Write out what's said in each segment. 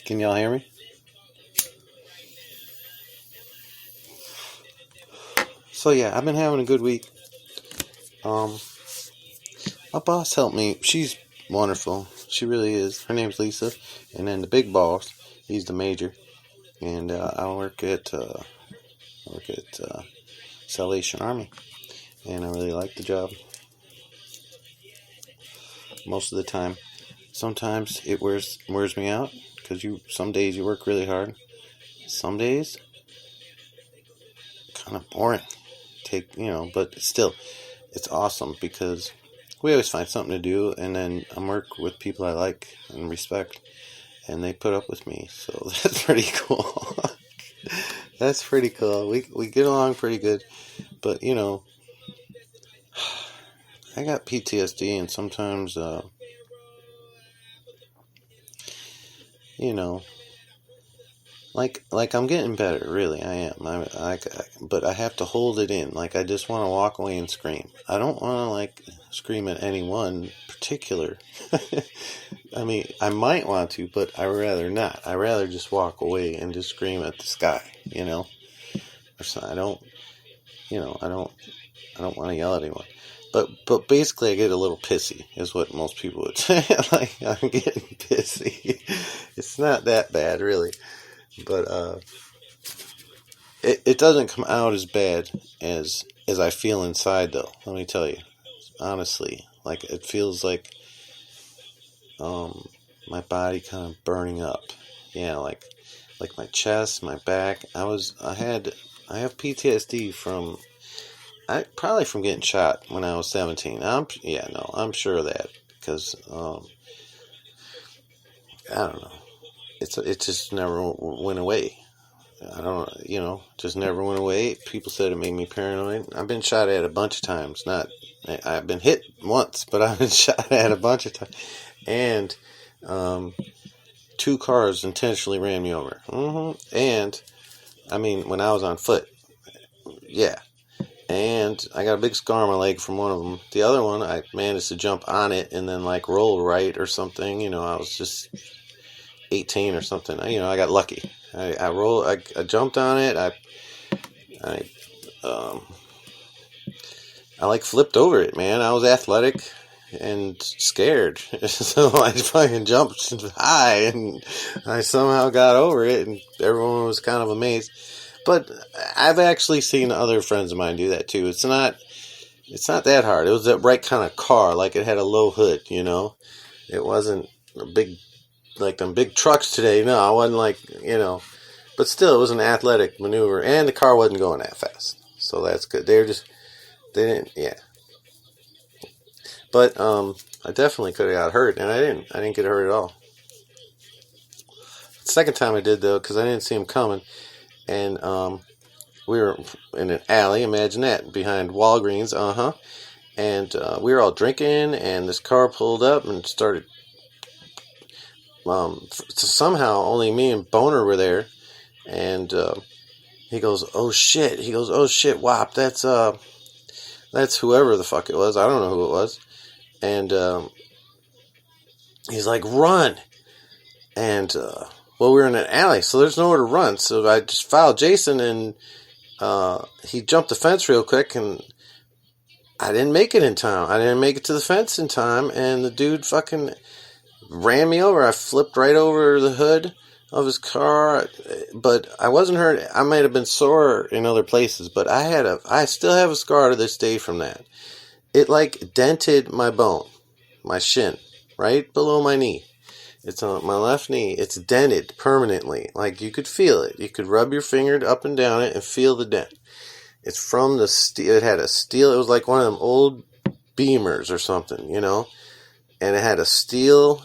Can y'all hear me? So yeah, I've been having a good week. My boss helped me. She's wonderful. She really is. Her name's Lisa. And then the big boss, he's the major. And I work at Salvation Army, and I really like the job most of the time. Sometimes it wears me out because some days you work really hard. Some days kind of boring. But still, it's awesome because we always find something to do, and then I work with people I like and respect, and they put up with me. So that's pretty cool. That's pretty cool. We get along pretty good, but I got PTSD, and sometimes like I'm getting better. Really, I am. But I have to hold it in. Like I just want to walk away and scream. I don't want to scream at anyone particular. I mean, I might want to, but I rather not. I rather just walk away and just scream at the sky. Or so I don't want to yell at anyone. But basically, I get a little pissy, is what most people would say. Like, I'm getting pissy. It's not that bad, really. But it doesn't come out as bad as I feel inside, though. Let me tell you, honestly, like it feels like my body kind of burning up. Yeah, like my chest, my back. I have PTSD from getting shot when I was 17. I'm sure of that because I don't know. It just never went away. I don't, just never went away. People said it made me paranoid. I've been shot at a bunch of times. I've been hit once, but I've been shot at a bunch of times. And 2 cars intentionally ran me over. And I mean, when I was on foot, yeah. And I got a big scar on my leg from one of them. The other one, I managed to jump on it and then roll right or something. I was just 18 or something. I got lucky. I jumped on it. I flipped over it, man. I was athletic and scared. So I fucking jumped high and I somehow got over it, and everyone was kind of amazed. But I've actually seen other friends of mine do that too. It's not that hard. It was the right kind of car. Like it had a low hood, It wasn't a big, like them big trucks today. No, I wasn't but still it was an athletic maneuver, and the car wasn't going that fast. So that's good. They didn't, yeah. But I definitely could have got hurt, and I didn't get hurt at all. The second time I did, though, because I didn't see him coming. And we were in an alley, imagine that, behind Walgreens, and we were all drinking, and this car pulled up and started, somehow only me and Boner were there, and he goes, oh shit, wop, that's whoever the fuck it was, I don't know who it was, and he's like, run, and well, we were in an alley, so there's nowhere to run. So I just followed Jason, and he jumped the fence real quick, and I didn't make it in time. I didn't make it to the fence in time, and the dude fucking ran me over. I flipped right over the hood of his car, but I wasn't hurt. I might have been sore in other places, but I still have a scar to this day from that. It dented my bone, my shin, right below my knee. It's on my left knee. It's dented permanently. You could feel it. You could rub your finger up and down it and feel the dent. It's from the steel. It had a steel. It was like one of them old Beamers or something, And it had a steel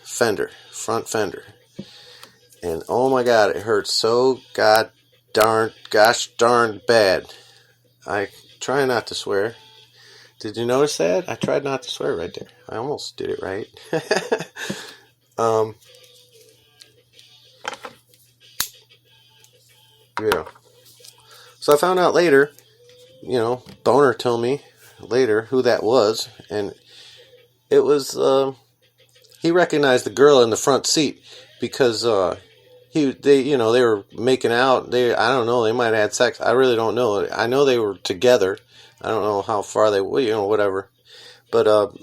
fender, front fender. And oh my God, it hurt so gosh darn bad. I try not to swear. Did you notice that? I tried not to swear right there. I almost did it right. Yeah. So I found out later, Boner told me later who that was, and it was, he recognized the girl in the front seat because they were making out. I don't know, they might have had sex. I really don't know. I know they were together. I don't know how far they, whatever. But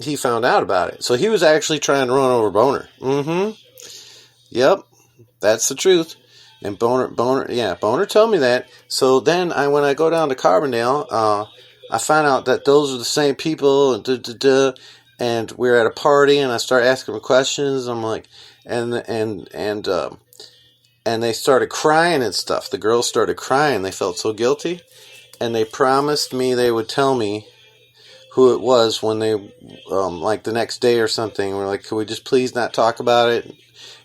he found out about it. So he was actually trying to run over Boner. Mm-hmm. Yep, that's the truth. And Boner told me that. So then when I go down to Carbondale, I find out that those are the same people, and we're at a party, and I start asking them questions. I'm like, and they started crying and stuff. The girls started crying. They felt so guilty, and they promised me they would tell me who it was when they, like the next day or something. We're like, could we just please not talk about it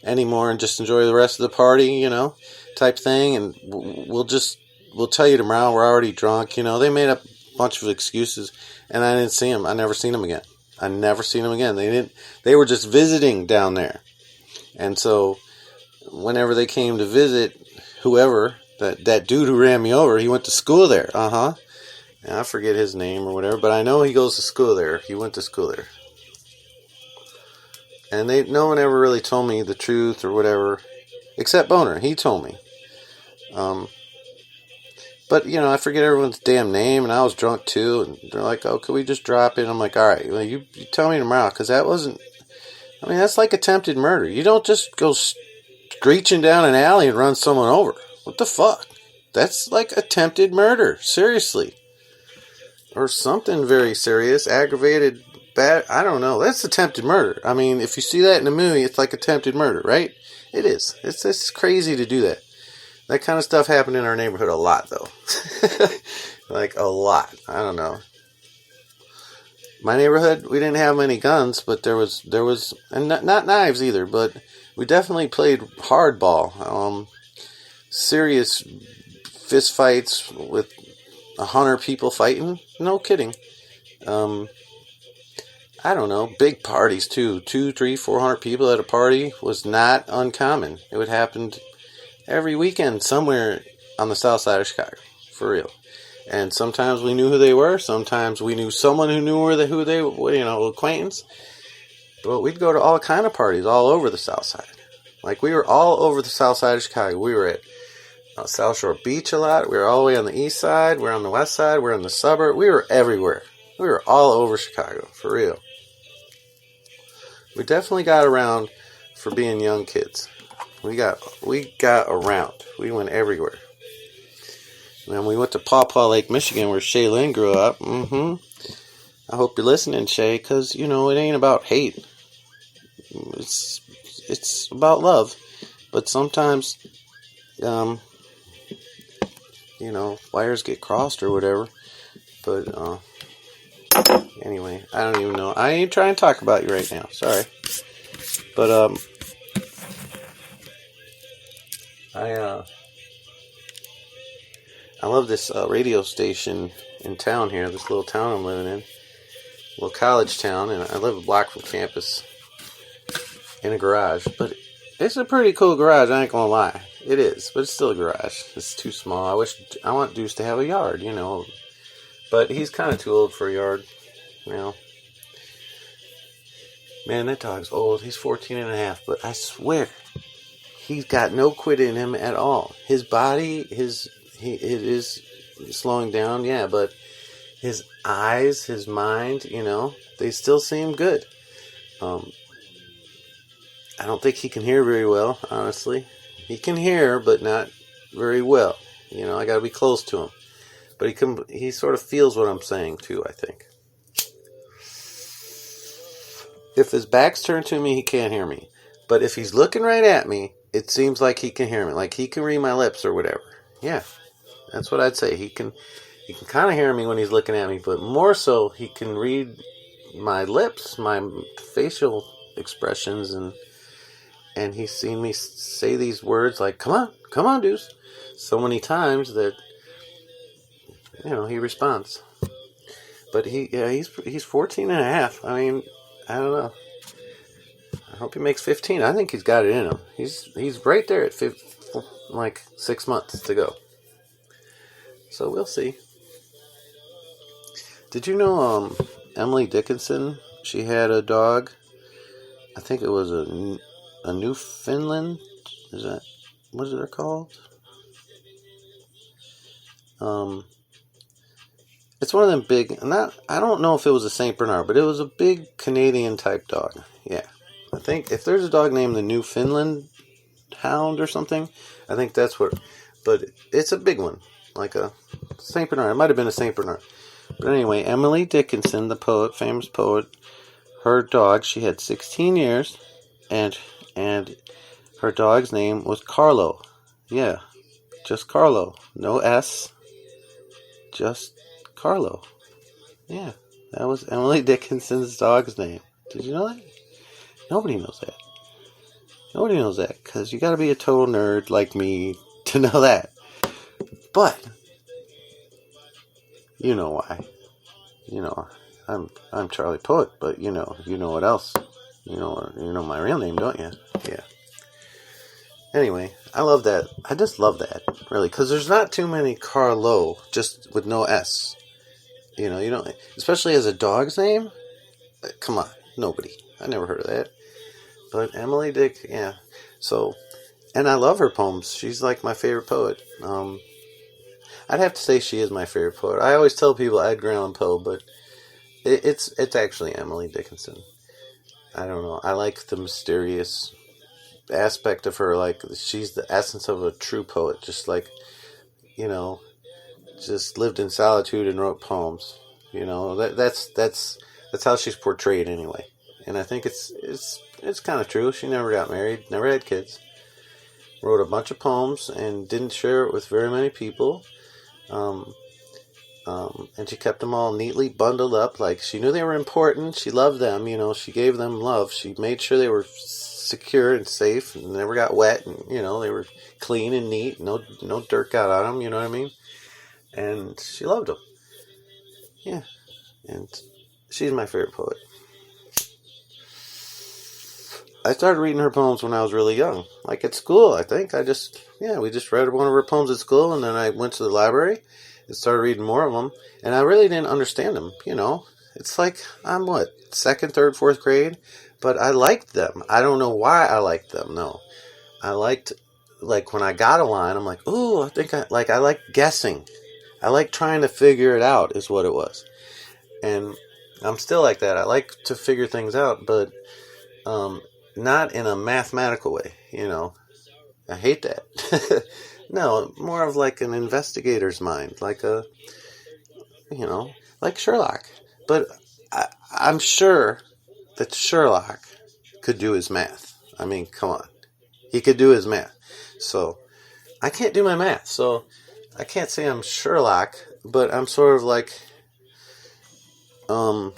anymore and just enjoy the rest of the party, type thing, and we'll tell you tomorrow. We're already drunk, They made up a bunch of excuses, and I didn't see them. I never seen them again. They were just visiting down there, and so whenever they came to visit, whoever that dude who ran me over, he went to school there. I forget his name or whatever, but I know he goes to school there. He went to school there. And no one ever really told me the truth or whatever, except Boner. He told me. But, I forget everyone's damn name, and I was drunk too, and they're like, oh, could we just drop it? I'm like, all right, well, you tell me tomorrow, because that wasn't, that's like attempted murder. You don't just go screeching down an alley and run someone over. What the fuck? That's like attempted murder, seriously. Or something very serious, aggravated, bad, I don't know. That's attempted murder. If you see that in a movie, it's like attempted murder, right? It is. It's crazy to do that. That kind of stuff happened in our neighborhood a lot, though. Like, a lot. I don't know. My neighborhood, we didn't have many guns, but there was, and not knives either, but we definitely played hardball. Serious fist fights with 100 people fighting. No kidding. I don't know, big parties too. 200, 300, 400 people at a party was not uncommon. It would happen every weekend somewhere on the south side of Chicago, for real. And sometimes we knew who they were. Sometimes we knew someone who knew who they were, acquaintance. But we'd go to all kind of parties all over the south side. Like, we were all over the south side of Chicago. We were at South Shore Beach a lot. We were all the way on the east side. We were on the west side. We were in the suburb. We were everywhere. We were all over Chicago, for real. We definitely got around for being young kids. We got around. We went everywhere. And then we went to Paw Paw Lake, Michigan, where Shaylin grew up. I hope you're listening, Shay, because, it ain't about hate. It's about love. But sometimes, wires get crossed or whatever. But, anyway, I don't even know. I ain't trying to talk about you right now. Sorry. But, I love this radio station in town here, this little town I'm living in. Little college town, and I live a block from campus in a garage. But it's a pretty cool garage, I ain't gonna lie. It is, but it's still a garage. It's too small. I want Deuce to have a yard, But he's kind of too old for a yard, Man, that dog's old. He's 14 and a half, but I swear, he's got no quit in him at all. His body, it is slowing down, yeah, but his eyes, his mind, they still seem good. I don't think he can hear very well, honestly. He can hear, but not very well. I gotta be close to him. But he sort of feels what I'm saying, too, I think. If his back's turned to me, he can't hear me. But if he's looking right at me, it seems like he can hear me. Like he can read my lips or whatever. Yeah, that's what I'd say. He can kind of hear me when he's looking at me, but more so, he can read my lips, my facial expressions, and he's seen me say these words like, come on, Deuce, so many times that, he responds. But he's 14 and a half. I don't know. I hope he makes 15. I think he's got it in him. He's right there at 6 months to go. So we'll see. Did you know Emily Dickinson? She had a dog, I think it was a Newfoundland. Is that what is it called? It's one of them big. I don't know if it was a Saint Bernard, but it was a big Canadian type dog. Yeah, I think if there's a dog named the Newfoundland Hound or something, I think that's what. But it's a big one, like a Saint Bernard. It might have been a Saint Bernard. But anyway, Emily Dickinson, the poet, famous poet, her dog, she had 16 years, and her dog's name was Carlo. Yeah, just Carlo. No S, just Carlo. Yeah, that was Emily Dickinson's dog's name. Did you know that? Nobody knows that. Nobody knows that, because you got to be a total nerd like me to know that. But you know why. You know, I'm Charlie Poet, but you know what else? You know my real name, don't you? Yeah. Anyway, I love that. I just love that, really, because there's not too many Carlo just with no S. You don't, especially as a dog's name. Come on, nobody. I never heard of that. But Emily Dick, yeah. So, and I love her poems. She's like my favorite poet. I'd have to say she is my favorite poet. I always tell people Edgar Allan Poe, but it's actually Emily Dickinson. I don't know. I like the mysterious aspect of her. Like, she's the essence of a true poet. Just like, just lived in solitude and wrote poems. That's how she's portrayed anyway. And I think it's kind of true. She never got married, never had kids. Wrote a bunch of poems and didn't share it with very many people. And she kept them all neatly bundled up. Like, she knew they were important. She loved them. She gave them love. She made sure they were secure and safe and never got wet. And, they were clean and neat. No dirt got on them. You know what I mean? And she loved them. Yeah. And she's my favorite poet. I started reading her poems when I was really young. Like at school, I think. We just read one of her poems at school, and then I went to the library and started reading more of them. And I really didn't understand them, It's like, I'm second, third, fourth grade? But I liked them. I don't know why I liked them, no. I liked, like, when I got a line, I'm like, ooh, I like guessing. I like trying to figure it out, is what it was. And I'm still like that. I like to figure things out, but not in a mathematical way, I hate that. No, more of like an investigator's mind, like like Sherlock. But I'm sure that Sherlock could do his math. I mean, come on. He could do his math. So, I can't do my math. So, I can't say I'm Sherlock, but I'm sort of like, I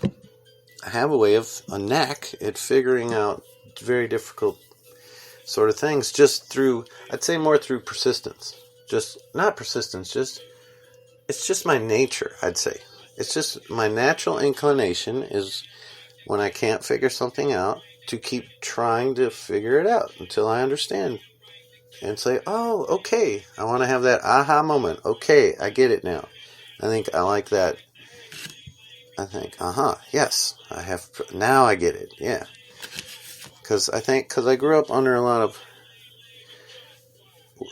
have a knack at figuring out very difficult sort of things I'd say more through persistence. It's just my nature, I'd say. It's just my natural inclination is when I can't figure something out to keep trying to figure it out until I understand and say, oh, okay, I want to have that aha moment. Okay, I get it now. I think I like that. I think, yes, now I get it, yeah. Because I grew up under a lot of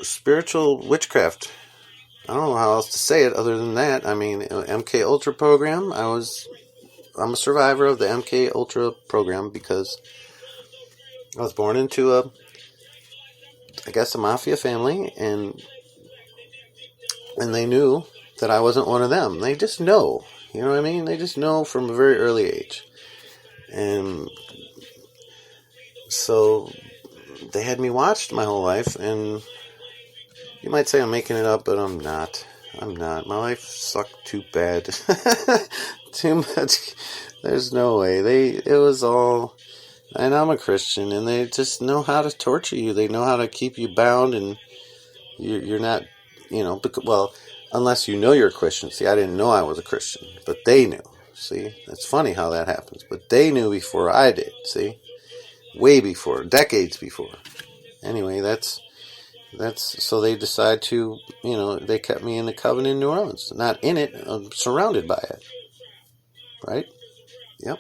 spiritual witchcraft. I don't know how else to say it other than that. I mean, MK Ultra program, I'm a survivor of the MK Ultra program because I was born into a mafia family, and they knew that I wasn't one of them. They just know, you know what I mean? They just know from a very early age. And so they had me watched my whole life, and you might say I'm making it up, but I'm not. My life sucked too bad. Too much. There's no way. It was all, and I'm a Christian, and they just know how to torture you. They know how to keep you bound, and you're not, unless you know you're a Christian. See, I didn't know I was a Christian, but they knew. See, it's funny how that happens, but they knew before I did, see? Way before, decades before. Anyway, that's so they decide to, they kept me in the Coven in New Orleans. Not in it, I'm surrounded by it. Right? Yep.